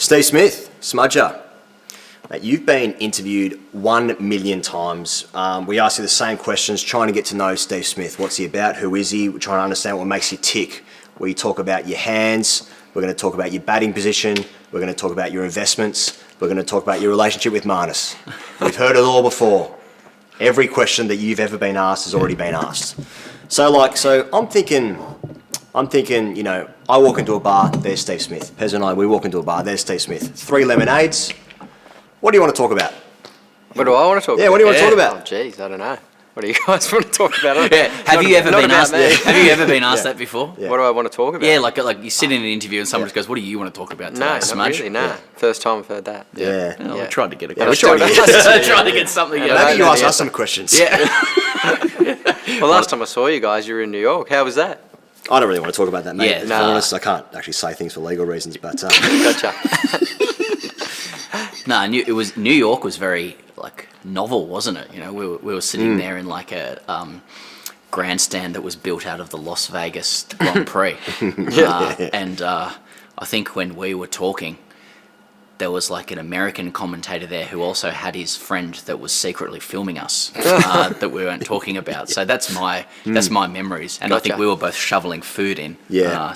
Steve Smith, Smudger. Mate, you've been interviewed 1 million times. We ask you the same questions, trying to get to know Steve Smith. What's he about? Who is he? We're trying to understand what makes you tick. We talk about your hands. We're going to talk about your batting position. We're going to talk about your investments. We're going to talk about your relationship with Marnus. We've heard it all before. Every question that you've ever been asked has already been asked. So I'm thinking, you know, I walk into a bar, there's Steve Smith. Pez and I, we walk into a bar, there's Steve Smith. 3 lemonades. What do you want to talk about? What do I want to talk about? Yeah, what do you want to talk about? Oh, geez, I don't know. What do you guys want to talk about? Yeah. Have you ever been asked that before? Yeah. What do I want to talk about? Yeah, like you sit in an interview and someone just goes, "What do you want to talk about today?" No, Smudge? not really, no. First time I've heard that. Yeah. We tried to get a Yeah, we question. tried to get something. Maybe you ask us some questions. Yeah. Well, last time I saw you guys, you were in New York. How was that? I don't really want to talk about that, mate. Yeah. To be honest, I can't actually say things for legal reasons, but... Gotcha. No, New York was very novel, wasn't it? You know, we were sitting there in like a grandstand that was built out of the Las Vegas Grand Prix, and I think when we were talking, there was like an American commentator there who also had his friend that was secretly filming us that we weren't talking about. So that's my memories, and I think we were both shoveling food in. Yeah.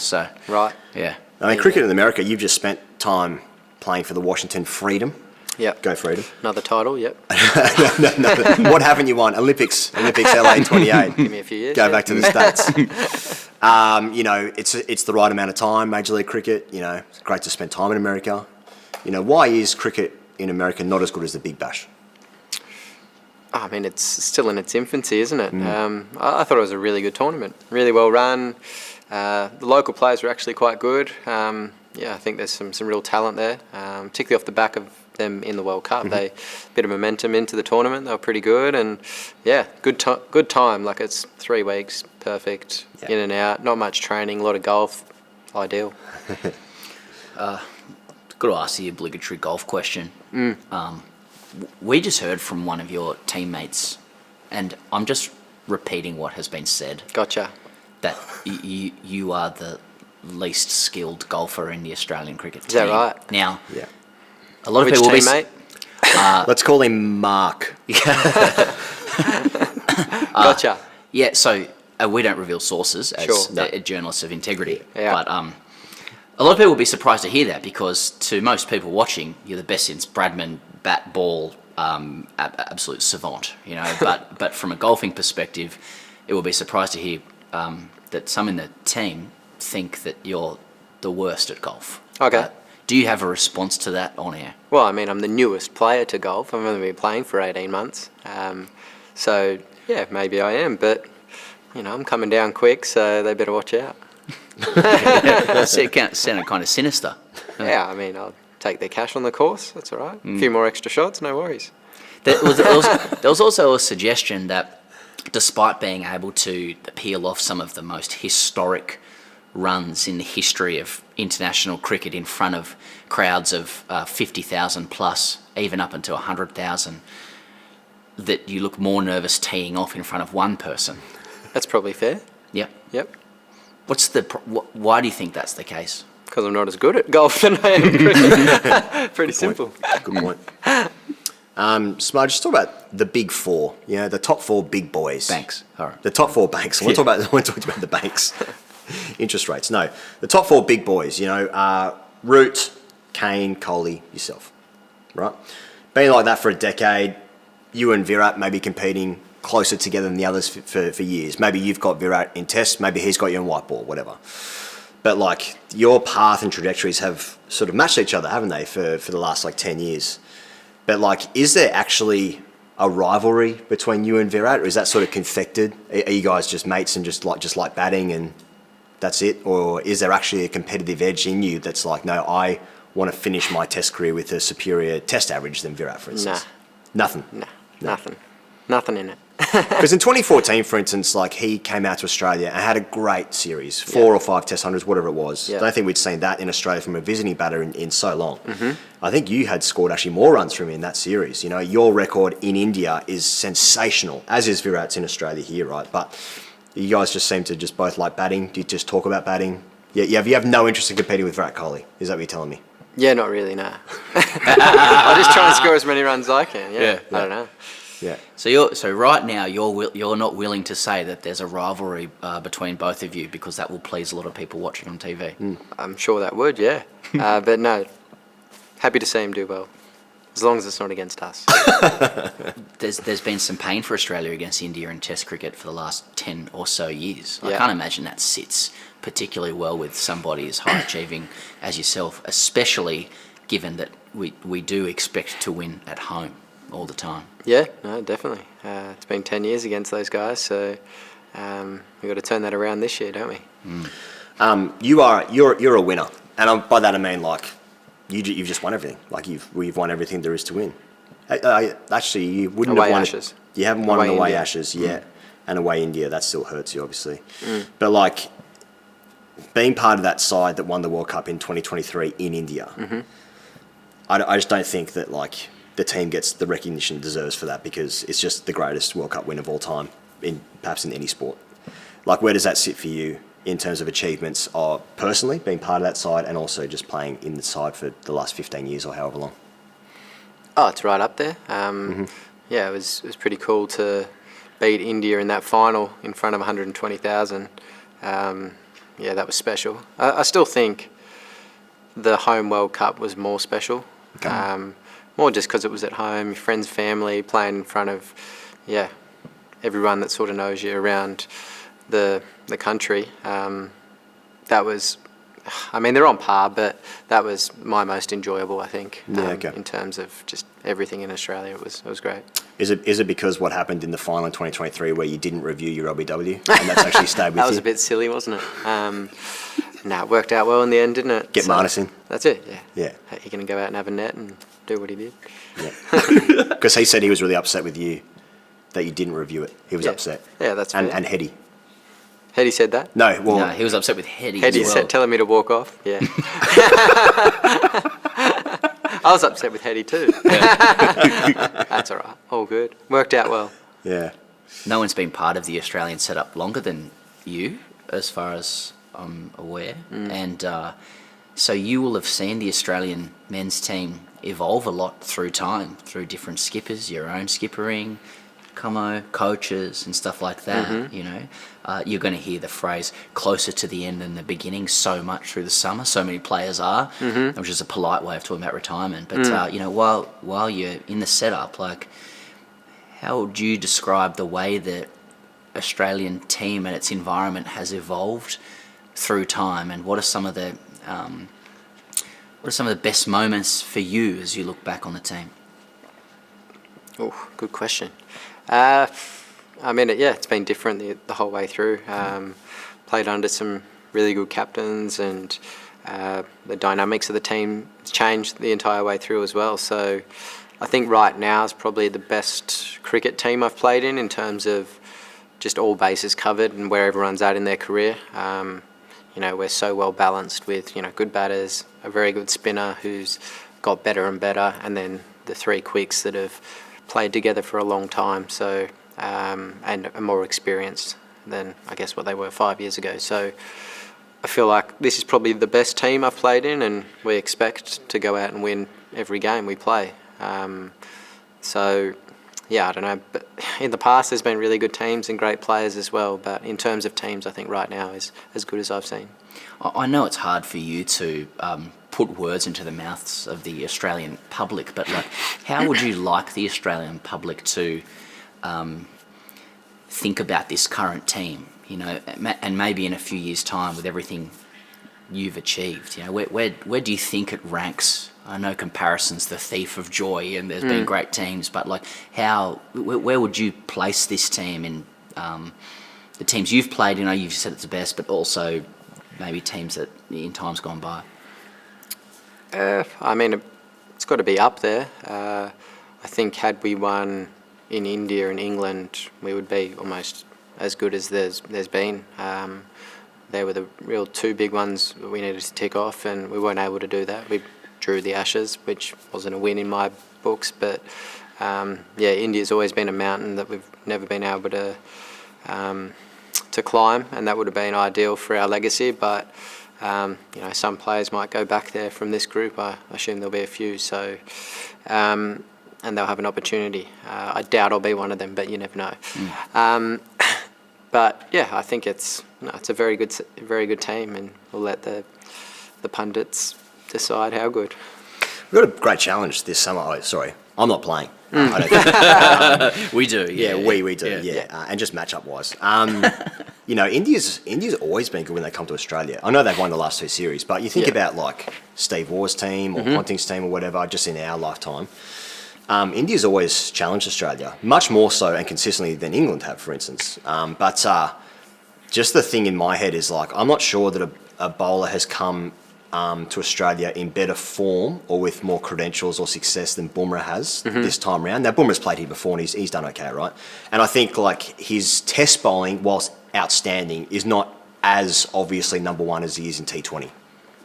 Right. Yeah. I mean, cricket in America, you've just spent time playing for the Washington Freedom. Yep. Go Freedom. Another title, yep. No. What haven't you won? Olympics LA 28. Give me a few years. Go back to the States. You know, it's the right amount of time, Major League Cricket. You know, it's great to spend time in America. You know, why is cricket in America not as good as the Big Bash? I mean, it's still in its infancy, isn't it? I thought it was a really good tournament. Really well run. The local players were actually quite good. I think there's some real talent there, particularly off the back of them in the World Cup. They bit of momentum into the tournament. They were pretty good, and good time. Like, it's 3 weeks, perfect, in and out. Not much training, a lot of golf, ideal. Got to ask the obligatory golf question. We just heard from one of your teammates, and I'm just repeating what has been said. Gotcha. That you are the least skilled golfer in the Australian cricket team. Is that right? Now, a lot of people will teammate? Let's call him Mark. Gotcha. Yeah, so we don't reveal sources as Sure. journalists of integrity. Yeah. But a lot of people will be surprised to hear that, because to most people watching, you're the best since Bradman, bat, ball, absolute savant. You know, but from a golfing perspective, it will be surprised to hear that some in the team think that you're the worst at golf. Okay. Do you have a response to that on air? Well, I mean, I'm the newest player to golf. I've only been playing for 18 months. So, maybe I am. But, you know, I'm coming down quick, so they better watch out. It sounded kind of sinister. Yeah, I mean, I'll take their cash on the course. That's all right. A few more extra shots, no worries. There was also a suggestion that despite being able to peel off some of the most historic runs in the history of international cricket in front of crowds of 50,000 plus, even up until 100,000, that you look more nervous teeing off in front of one person. That's probably fair. Yep. Why do you think that's the case? Because I'm not as good at golf than I am cricket. Pretty simple. Good point. Smudge, just talk about the big four. You know, the top 4 big boys. Banks. All right. The top 4 banks. I want to talk about the banks. Interest rates. No, the top 4 big boys. You know, Root, Kane, Kohli, yourself. Right. Been like that for a decade. You and Virat maybe competing closer together than the others for years. Maybe you've got Virat in Test. Maybe he's got you in white ball. Whatever. But like, your path and trajectories have sort of matched each other, haven't they, for the last 10 years? But like, is there actually a rivalry between you and Virat, or is that sort of confected? Are you guys just mates and just like batting and that's it? Or is there actually a competitive edge in you that's like, no, I want to finish my Test career with a superior Test average than Virat, for instance? Nothing in it. Because in 2014, for instance, like, he came out to Australia and had a great series, 4 or 5 Test hundreds, whatever it was. I don't think we'd seen that in Australia from a visiting batter in so long. I think you had scored actually more runs from him in that series. You know, your record in India is sensational, as is Virat's in Australia here, right? But you guys just seem to just both like batting. Do you just talk about batting? Yeah, you have no interest in competing with Virat Kohli. Is that what you're telling me? Yeah, not really, no. I just try and score as many runs as I can. Yeah, I don't know. Yeah. So right now you're not willing to say that there's a rivalry between both of you because that will please a lot of people watching on TV. I'm sure that would, yeah. But no, happy to see him do well, as long as it's not against us. There's been some pain for Australia against India in Test cricket for the last 10 or so years. I Yeah. can't imagine that sits particularly well with somebody as high achieving as yourself, especially given that we do expect to win at home all the time. Yeah, no, definitely. It's been 10 years against those guys, so we've got to turn that around this year, don't we? You're a winner, and by that I mean like you've just won everything. Like you've won everything there is to win. Actually, you wouldn't Away have won. Ashes. You haven't won Away an away India. Ashes yet, and away India that still hurts you obviously. But like being part of that side that won the World Cup in 2023 in India, I just don't think that like the team gets the recognition it deserves for that because it's just the greatest World Cup win of all time, perhaps in any sport. Like, where does that sit for you in terms of achievements of personally being part of that side and also just playing in the side for the last 15 years or however long? Oh, it's right up there. Yeah, it was pretty cool to beat India in that final in front of 120,000. Yeah, that was special. I still think the home World Cup was more special. Okay. More just because it was at home, your friends, family, playing in front of, everyone that sort of knows you around the country. That was, I mean, they're on par, but that was my most enjoyable, I think, in terms of just everything in Australia. It was great. Is it because what happened in the final in 2023 where you didn't review your LBW and that's actually stayed with you? That was a bit silly, wasn't it? It worked out well in the end, didn't it? Get Marnus in. That's it, yeah. Yeah. He can go out and have a net and do what he did. Yeah. Because he said he was really upset with you that you didn't review it. He was upset. Yeah, that's fair. And Hetty. Hetty said that? No, well... No, he was upset with Hetty Hetty as well. said, telling me to walk off. Yeah. I was upset with Hetty too. That's all right. All good. Worked out well. Yeah. No one's been part of the Australian setup longer than you, as far as I'm aware. And so you will have seen the Australian men's team evolve a lot through time, through different skippers, your own skippering, coaches and stuff like that. You know, you're going to hear the phrase closer to the end than the beginning so much through the summer. So many players are, which is a polite way of talking about retirement. But you know, while you're in the setup, like, how would you describe the way the Australian team and its environment has evolved through time, and what are some of the best moments for you as you look back on the team? Oh, good question. I mean, it's been different the whole way through. Played under some really good captains, and the dynamics of the team changed the entire way through as well. So I think right now is probably the best cricket team I've played in terms of just all bases covered and where everyone's at in their career. You know, we're so well balanced with, good batters, a very good spinner who's got better and better, and then the three quicks that have played together for a long time, so and are more experienced than I guess what they were 5 years ago. So I feel like this is probably the best team I've played in, and we expect to go out and win every game we play. So yeah, I don't know, but in the past there's been really good teams and great players as well, but in terms of teams, I think right now is as good as I've seen. I know it's hard for you to put words into the mouths of the Australian public, but like, how would you like the Australian public to think about this current team, and maybe in a few years' time with everything you've achieved, where do you think it ranks? I know comparison's the thief of joy, and there's been great teams, but like, where would you place this team in the teams you've played? You've said it's the best, but also maybe teams that in times gone by. I mean, it's got to be up there. I think had we won in India and England, we would be almost as good as there's been. They were the real two big ones that we needed to tick off, and we weren't able to do that. We drew the Ashes, which wasn't a win in my books, but India's always been a mountain that we've never been able to climb, and that would have been ideal for our legacy. But Some players might go back there from this group. I assume there'll be a few. So, and they'll have an opportunity. I doubt I'll be one of them, but you never know. But yeah, I think it's a very good team, and we'll let the pundits decide how good. We've got a great challenge this summer. Oh, sorry, I'm not playing. I don't think. We do. Yeah, we do. Yeah. And just match up wise. India's always been good when they come to Australia. I know they've won the last 2 series, but you think about like Steve Waugh's team or Ponting's team or whatever, just in our lifetime. India's always challenged Australia, much more so and consistently than England have, for instance. But just the thing in my head is like, I'm not sure that a bowler has come to Australia in better form or with more credentials or success than Bumrah has this time round. Now, Bumrah's played here before and he's done okay, right? And I think like his test bowling, whilst outstanding, is not as obviously number one as he is in T20,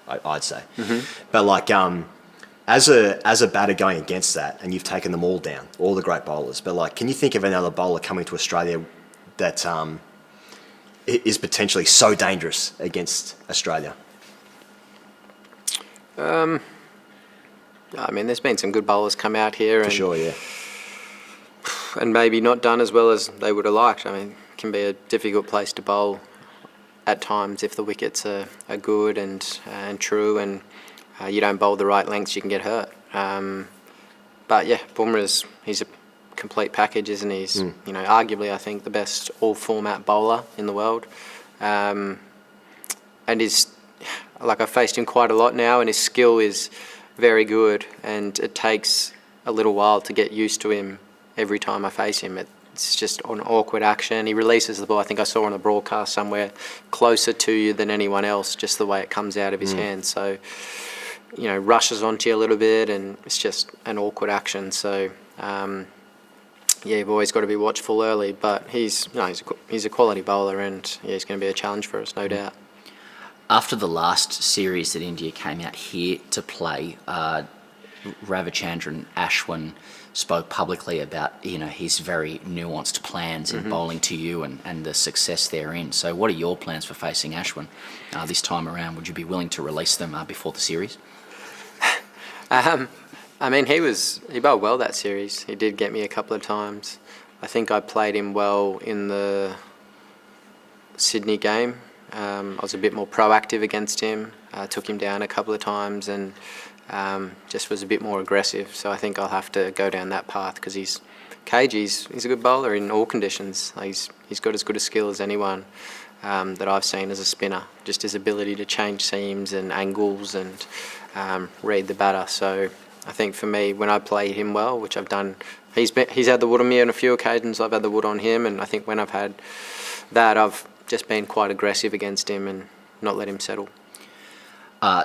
I'd say. But like as a batter going against that, and you've taken them all down, all the great bowlers, but like, can you think of another bowler coming to Australia that is potentially so dangerous against Australia? There's been some good bowlers come out here. For sure, yeah. And maybe not done as well as they would have liked. It can be a difficult place to bowl at times if the wickets are good and true, and you don't bowl the right lengths, you can get hurt. But yeah, he's a complete package, isn't he? He's arguably, I think, the best all-format bowler in the world, and I've faced him quite a lot now, and his skill is very good, and it takes a little while to get used to him every time I face him. It's just an awkward action. He releases the ball, I think I saw on the broadcast somewhere, closer to you than anyone else, just the way it comes out of his hand. So, rushes onto you a little bit, and it's just an awkward action. So, you've always got to be watchful early, but he's a quality bowler, and he's going to be a challenge for us, no doubt. After the last series that India came out here to play, Ravichandran Ashwin spoke publicly about his very nuanced plans in bowling to you and the success therein. So what are your plans for facing Ashwin this time around? Would you be willing to release them before the series? He bowled well that series. He did get me a couple of times. I think I played him well in the Sydney game. I was a bit more proactive against him. Took him down a couple of times and just was a bit more aggressive. So I think I'll have to go down that path because he's a good bowler in all conditions. He's got as good a skill as anyone that I've seen as a spinner. Just his ability to change seams and angles and read the batter. So I think for me, when I play him well, which I've done, he's had the wood on me on a few occasions. I've had the wood on him, and I think when I've had that, I've just been quite aggressive against him and not let him settle.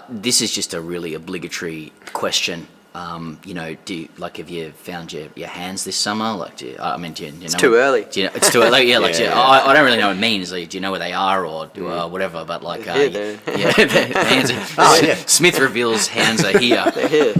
This is just a really obligatory question. Have you found your hands this summer? It's too early. It's too early. Yeah, I don't really know what it means. Like, do you know where they are or whatever? But the hands. Smith reveals hands are here. They're here.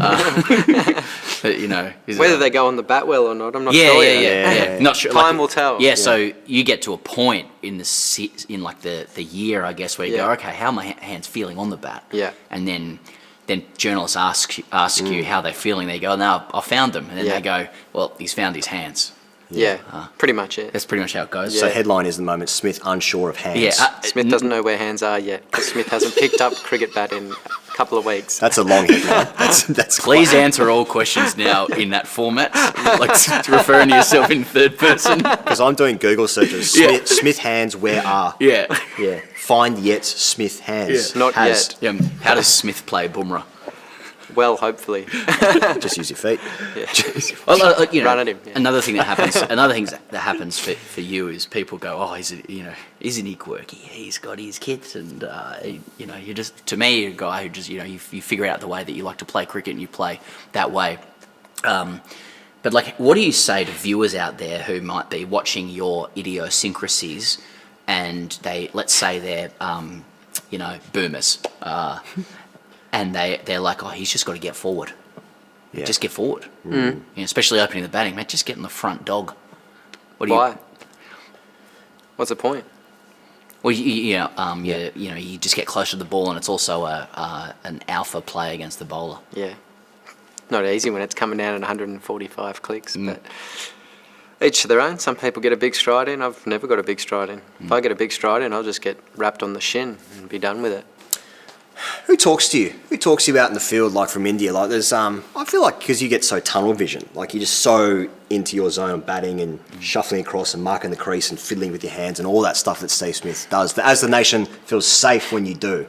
Whether they go on the bat well or not, I'm not sure. Yeah. Not sure. Time will tell. Yeah. So you get to a point in the year, I guess, where you go, okay, how are my hands feeling on the bat? Yeah. And then journalists ask you how they're feeling. They go, no, I found them. And then they go, well, he's found his hands. Yeah, pretty much it. That's pretty much how it goes. So headline is at the moment, Smith unsure of hands. Yeah, Smith doesn't know where hands are yet because Smith hasn't picked up cricket bat in a couple of weeks. That's a long headline. That's Please answer all questions now in that format, referring to yourself in third person. Because I'm doing Google searches. Smith hands, where are? Yeah. Find yet Smith hands. Not yet. Yeah. How does Smith play Bumrah? Well, hopefully. Just use your feet. Well, run at him. Yeah. Another thing that happens for you is people go, oh, isn't he quirky? He's got his kits, and you're just, to me, a guy who just you figure out the way that you like to play cricket and you play that way. But what do you say to viewers out there who might be watching your idiosyncrasies, and let's say they're boomers. And they're like, oh, he's just got to get forward. Yeah. Just get forward. Especially opening the batting, mate. Just get in the front dog. Why? What's the point? Well, you just get closer to the ball, and it's also an alpha play against the bowler. Yeah. Not easy when it's coming down at 145 clicks, but each to their own. Some people get a big stride in. I've never got a big stride in. If I get a big stride in, I'll just get wrapped on the shin and be done with it. Who talks to you? Who talks to you out in the field, like from India? Like there's, I feel like because you get so tunnel vision, like you're just so into your zone, batting and shuffling across and marking the crease and fiddling with your hands and all that stuff that Steve Smith does. As the nation feels safe when you do.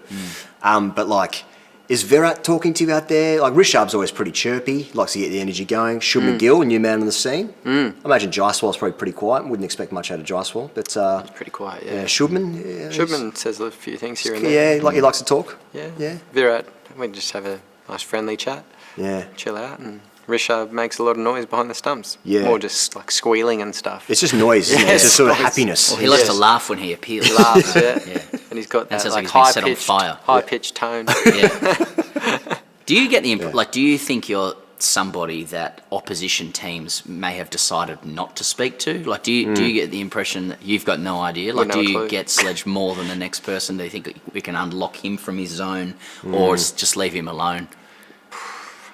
But like, is Virat talking to you out there? Like Rishabh's always pretty chirpy, likes to get the energy going. Shubman Gill, a new man on the scene. I imagine Jaiswal's probably pretty quiet. Wouldn't expect much out of Jaiswal, but He's pretty quiet, yeah. Shubman. Shubman says a few things here and there. Yeah, like he likes to talk. Yeah. Virat, we just have a nice friendly chat. Yeah. Chill out, and Rishabh makes a lot of noise behind the stumps. Yeah. More just like squealing and stuff. It's just noise, isn't it? It's just sort of happiness. Well, he likes to laugh when he appeals. He laughs, yeah. Yeah. And he's got that sounds like like he's been set on fire. high-pitched tone. Yeah. Do you get the do you think you're somebody that opposition teams may have decided not to speak to? Like, do you get the impression that you've got no idea? Like, no do you clue. get sledged more than the next person? Do you think we can unlock him from his zone, or just leave him alone?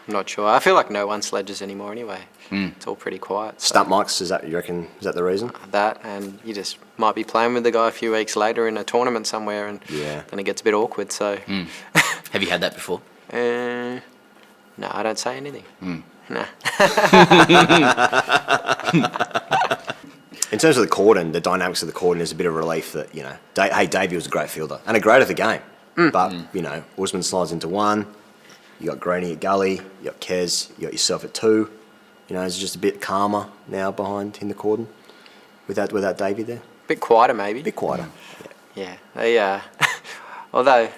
I'm not sure. I feel like no one sledges anymore anyway. It's all pretty quiet. So Stump mics, is that, you reckon, is that the reason? that, and you just might be playing with the guy a few weeks later in a tournament somewhere, and then it gets a bit awkward. So, Have you had that before? no, I don't say anything. No. In terms of the cordon, the dynamics of the cordon is a bit of relief that, you know, Davey was a great fielder and a great at the game. But, you know, Usman slides into one, you got Greeny at gully, you got Kez, you got yourself at two. You know, it's just a bit calmer now behind in the cordon without Davey there. Bit quieter maybe. A bit quieter. Yeah. They, although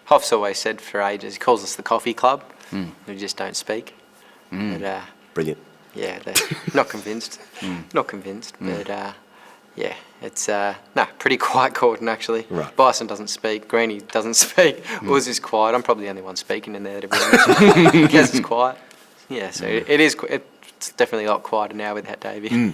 Hoff's always said for ages, he calls us the coffee club. We just don't speak. But, Brilliant. yeah, they're not convinced. Not convinced, but yeah, it's pretty quiet cordon actually. Right. Bison doesn't speak, Greeny doesn't speak, Uz is quiet. I'm probably the only one speaking in there, to be honest. Kez is quiet. Yeah, so it's definitely a lot quieter now without Davey.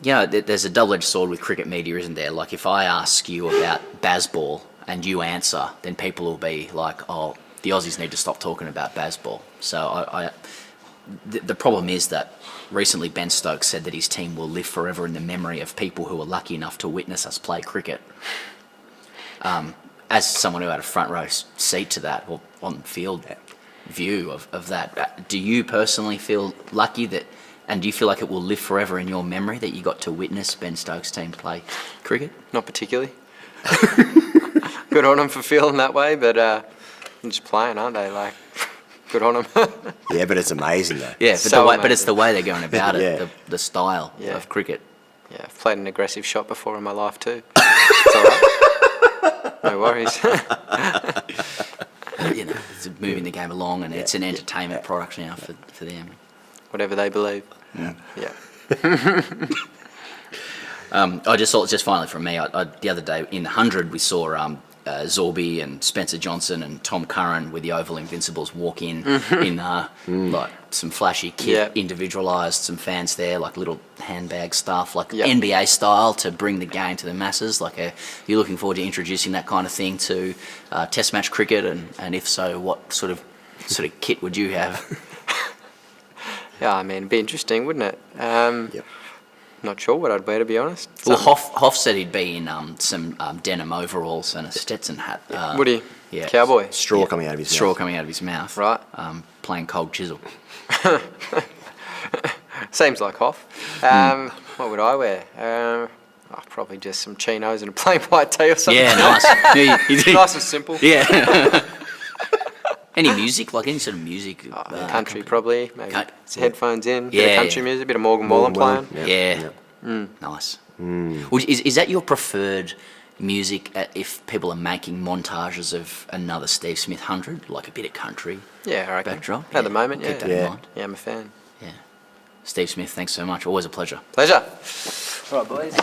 Yeah, there's a double-edged sword with cricket media, isn't there? Like, if I ask you about baseball and you answer, then people will be like, oh, the Aussies need to stop talking about baseball. So the problem is that recently Ben Stokes said that his team will live forever in the memory of people who were lucky enough to witness us play cricket. As someone who had a front row seat to that, or on field view of that, do you personally feel lucky that, and do you feel like it will live forever in your memory that you got to witness Ben Stokes' team play cricket? Not particularly. Good on them for feeling that way, but they're just playing, aren't they? Like, good on them. Yeah, but it's amazing though. Yeah, but it's the way they're going about it, Yeah. the style Yeah. of cricket. Yeah, I've played an aggressive shot before in my life too. It's all right. No worries. You know, it's moving the game along, and it's an entertainment product now for them. Whatever they believe. Yeah. I just thought, just finally from me, the other day in the 100 we saw Zorby and Spencer Johnson and Tom Curran with the Oval Invincibles walk in like some flashy kit, individualised, some fans there, like little handbag stuff, like NBA style, to bring the game to the masses. Like, you're looking forward to introducing that kind of thing to Test match cricket, and if so, what sort of kit would you have? Yeah, I mean, it'd be interesting, wouldn't it? Not sure what I'd wear, to be honest. Well, Hoff said he'd be in some denim overalls and a Stetson hat. Would he? Yeah. Cowboy. Straw coming out of his mouth. Straw coming out of his mouth. Right. Playing cold chisel. Seems like Hoff. What would I wear? Probably just some chinos and a plain white tee or something. Yeah, nice. Nice and simple. Yeah. Any music? Like any sort of music? Country, probably. Maybe headphones in. Bit Yeah, of country music, bit of Morgan Wallen playing. Yeah. Nice. Is that your preferred music if people are making montages of another Steve Smith 100? Like a bit of country? Yeah, I reckon. Backdrop? At the moment, Keep that in mind. Yeah, I'm a fan. Yeah. Steve Smith, thanks so much. Always a pleasure. Pleasure. All right, boys.